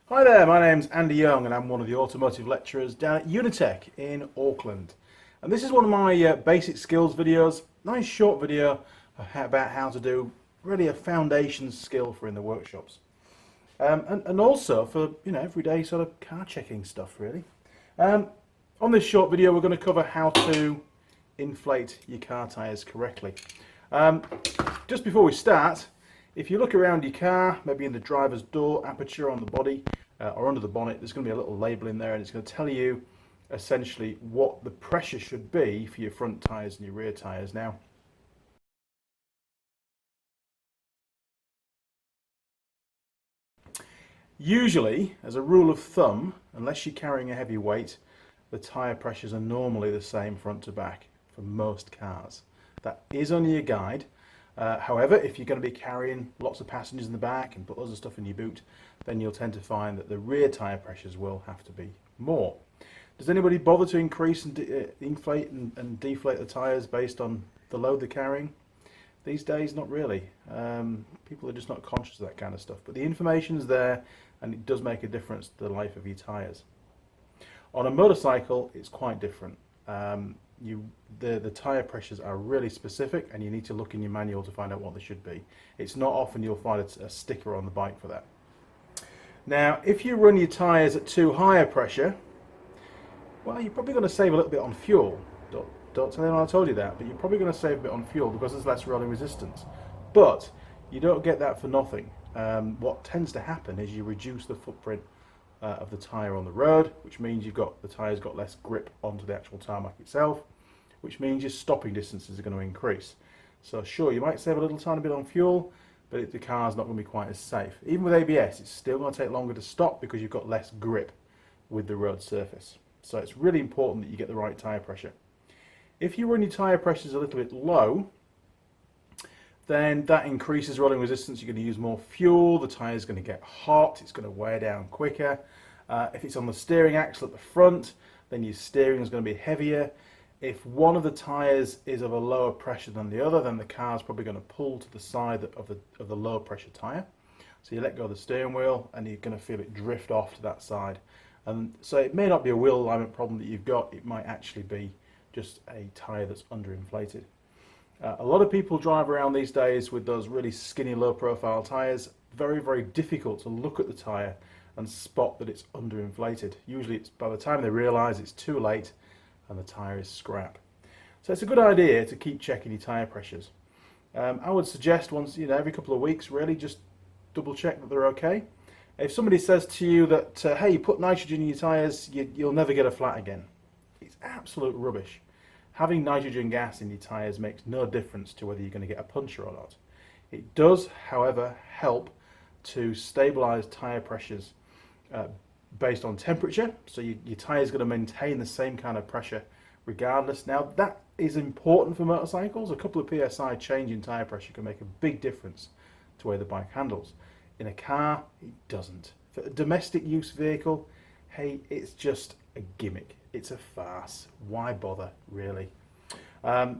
Hi there, my name's Andy Young and I'm one of the automotive lecturers down at Unitech in Auckland. And this is one of my basic skills videos, nice short video about how to do really a foundation skill for in the workshops. And also for, everyday sort of car checking stuff really. On this short video we're going to cover how to inflate your car tyres correctly. Just before we start, if you look around your car, maybe in the driver's door aperture on the body or under the bonnet, there's going to be a little label in there and it's going to tell you essentially what the pressure should be for your front tyres and your rear tyres. Now, usually, as a rule of thumb, unless you're carrying a heavy weight, the tyre pressures are normally the same front to back for most cars. That is only a guide. However, if you're going to be carrying lots of passengers in the back and put lots of stuff in your boot, then you'll tend to find that the rear tyre pressures will have to be more. Does anybody bother to increase and inflate and deflate the tyres based on the load they're carrying? These days, not really. People are just not conscious of that kind of stuff. But the information's there and it does make a difference to the life of your tyres. On a motorcycle, it's quite different. The tyre pressures are really specific and you need to look in your manual to find out what they should be. It's not often you'll find a sticker on the bike for that. Now, if you run your tyres at too high a pressure, well, you're probably going to save a little bit on fuel. Don't tell anyone I told you that, but you're probably going to save a bit on fuel because there's less rolling resistance. But you don't get that for nothing. What tends to happen is you reduce the footprint of the tyre on the road, which means the tyre's got less grip onto the actual tarmac itself, which means your stopping distances are going to increase. So sure, you might save a little tiny bit on fuel, but the car's not going to be quite as safe. Even with ABS, it's still going to take longer to stop because you've got less grip with the road surface. So it's really important that you get the right tyre pressure. If you run your tyre pressures a little bit low, then that increases rolling resistance. You're going to use more fuel, the tyre is going to get hot, it's going to wear down quicker. If it's on the steering axle at the front, then your steering is going to be heavier. If one of the tyres is of a lower pressure than the other, then the car's probably going to pull to the side of the lower pressure tyre. So you let go of the steering wheel and you're going to feel it drift off to that side. And so it may not be a wheel alignment problem that you've got, it might actually be just a tyre that's underinflated. A lot of people drive around these days with those really skinny low profile tyres. Very, very difficult to look at the tyre and spot that it's underinflated. Usually it's by the time they realise it's too late and the tyre is scrap. So it's a good idea to keep checking your tyre pressures. I would suggest once, every couple of weeks really just double check that they're okay. If somebody says to you that, hey, you put nitrogen in your tyres, you'll never get a flat again. It's absolute rubbish. Having nitrogen gas in your tyres makes no difference to whether you're going to get a puncture or not. It does, however, help to stabilise tyre pressures based on temperature. So your tyre is going to maintain the same kind of pressure regardless. Now that is important for motorcycles. A couple of PSI change in tyre pressure can make a big difference to the way the bike handles. In a car, it doesn't. For a domestic use vehicle, hey, it's just a gimmick. It's a farce. Why bother, really?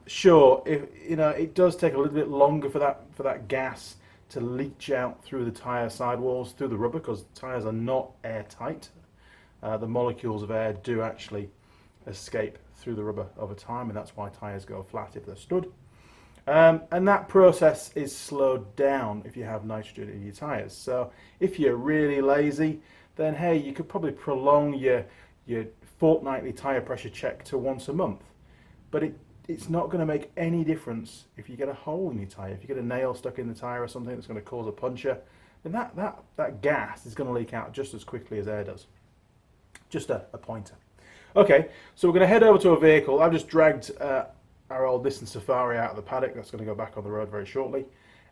Sure, it does take a little bit longer for that gas to leach out through the tyre sidewalls, through the rubber, because tyres are not airtight. The molecules of air do actually escape through the rubber over time, and that's why tyres go flat if they're stood. And that process is slowed down if you have nitrogen in your tyres. So if you're really lazy, then hey, you could probably prolong your fortnightly tyre pressure check to once a month. But it's not going to make any difference if you get a hole in your tyre. If you get a nail stuck in the tyre or something that's going to cause a puncture, then that gas is going to leak out just as quickly as air does. Just a pointer. Okay, so we're going to head over to a vehicle. I've just dragged our old Nissan Safari out of the paddock. That's going to go back on the road very shortly.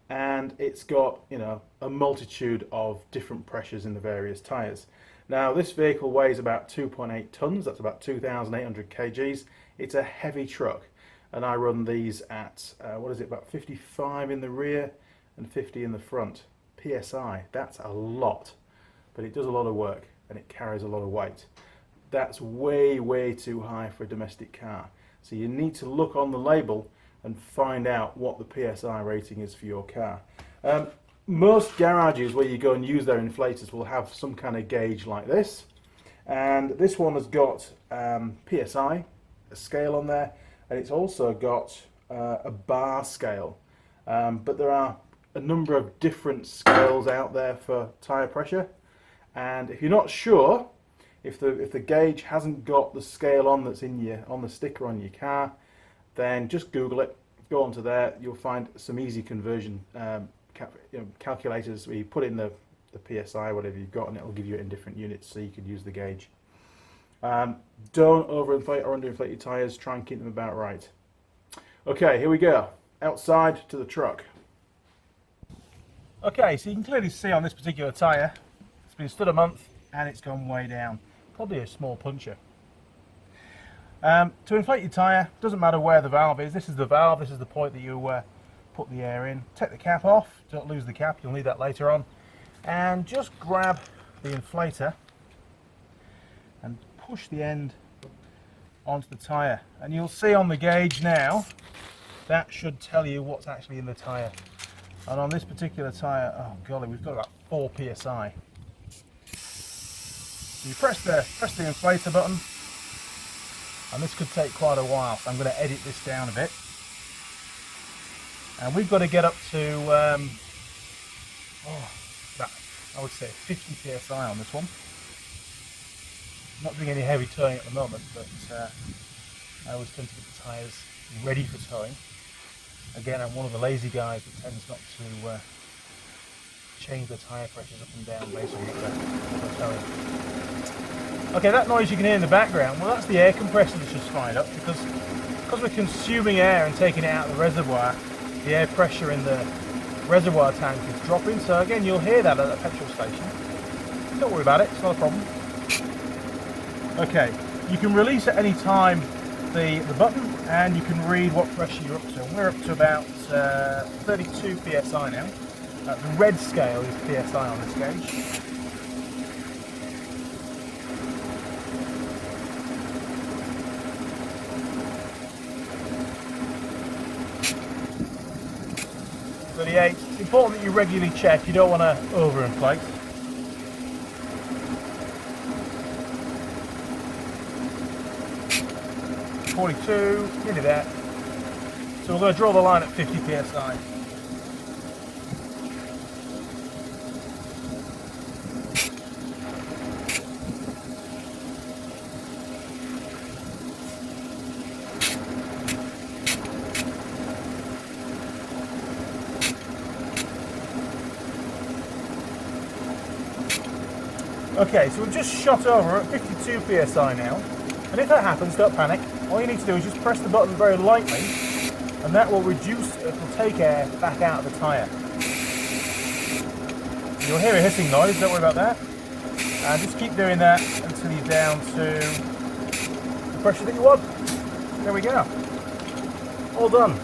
And it's got, a multitude of different pressures in the various tyres. Now, this vehicle weighs about 2.8 tons. That's about 2,800 kgs. It's a heavy truck. And I run these at, about 55 in the rear and 50 in the front. PSI, that's a lot. But it does a lot of work and it carries a lot of weight. That's way, way too high for a domestic car. So you need to look on the label and find out what the PSI rating is for your car. most garages where you go and use their inflators will have some kind of gauge like this, and this one has got PSI, a scale on there, and it's also got a bar scale, but there are a number of different scales out there for tyre pressure, and if you're not sure if the gauge hasn't got the scale on that's on the sticker on your car, then just Google it, go onto there, you'll find some easy conversion calculators where you put in the PSI, whatever you've got, and it'll give you it in different units so you can use the gauge. Don't overinflate or underinflate your tyres, try and keep them about right. Okay, here we go, outside to the truck. Okay, so you can clearly see on this particular tyre, it's been stood a month and it's gone way down, probably a small puncture. To inflate your tyre, doesn't matter where the valve is. This is the valve, this is the point that you put the air in. Take the cap off, don't lose the cap, you'll need that later on. And just grab the inflator and push the end onto the tyre. And you'll see on the gauge now, that should tell you what's actually in the tyre. And on this particular tyre, oh golly, we've got about 4 psi. So you press the inflator button, and this could take quite a while, so I'm going to edit this down a bit. And we've got to get up to about, I would say 50 psi on this one. Not doing any heavy towing at the moment, but I always tend to get the tyres ready for towing. Again, I'm one of the lazy guys that tends not to change the tyre pressures up and down based on what they're towing. Okay, that noise you can hear in the background, well, that's the air compressor that's just fired up, because we're consuming air and taking it out of the reservoir, the air pressure in the reservoir tank is dropping. So again, you'll hear that at the petrol station. Don't worry about it, it's not a problem. Okay, you can release at any time the button, and you can read what pressure you're up to. And we're up to about 32 psi now. The red scale is psi on this gauge. It's important that you regularly check, you don't want to overinflate. .42, nearly there. So we're going to draw the line at 50 psi. Okay, so we've just shot over at 52 psi now, and if that happens, don't panic. All you need to do is just press the button very lightly, and that will reduce, it will take air back out of the tyre. You'll hear a hissing noise, don't worry about that. And just keep doing that until you're down to the pressure that you want. There we go. All done.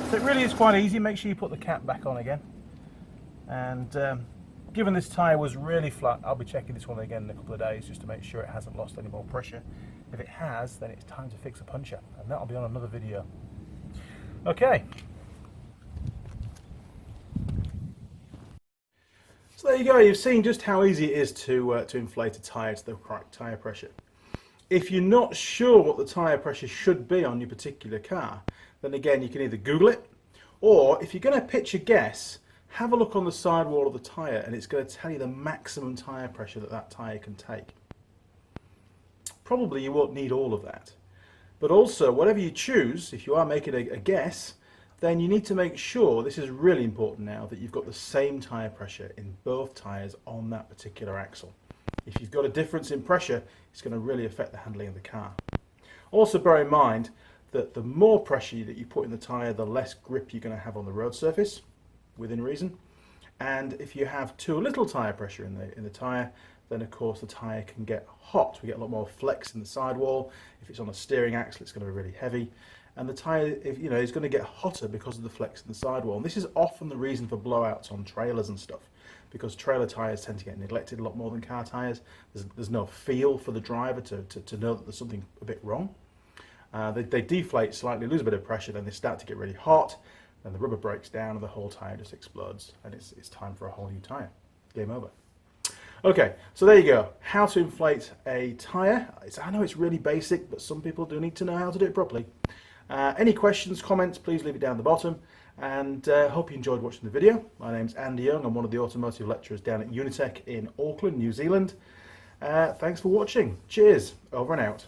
So it really is quite easy. Make sure you put the cap back on again. And given this tyre was really flat, I'll be checking this one again in a couple of days just to make sure it hasn't lost any more pressure. If it has, then it's time to fix a puncture, and that'll be on another video. Okay. So there you go, you've seen just how easy it is to inflate a tyre to the correct tyre pressure. If you're not sure what the tyre pressure should be on your particular car, then again you can either Google it, or if you're going to pitch a guess, have a look on the sidewall of the tyre, and it's going to tell you the maximum tyre pressure that tyre can take. Probably you won't need all of that. But also, whatever you choose, if you are making a guess, then you need to make sure, this is really important now, that you've got the same tyre pressure in both tyres on that particular axle. If you've got a difference in pressure, it's going to really affect the handling of the car. Also bear in mind that the more pressure that you put in the tyre, the less grip you're going to have on the road surface, within reason. And if you have too little tyre pressure in the tyre, then of course the tyre can get hot. We get a lot more flex in the sidewall. If it's on a steering axle, it's going to be really heavy. And the tyre, is going to get hotter because of the flex in the sidewall. And this is often the reason for blowouts on trailers and stuff, because trailer tyres tend to get neglected a lot more than car tyres. There's no feel for the driver to know that there's something a bit wrong. They deflate slightly, lose a bit of pressure, then they start to get really hot. then the rubber breaks down and the whole tyre just explodes, and it's time for a whole new tyre. Game over. Okay, so there you go. How to inflate a tyre. I know it's really basic, but some people do need to know how to do it properly. Any questions, comments, please leave it down the bottom. And hope you enjoyed watching the video. My name's Andy Young. I'm one of the automotive lecturers down at Unitec in Auckland, New Zealand. Thanks for watching. Cheers. Over and out.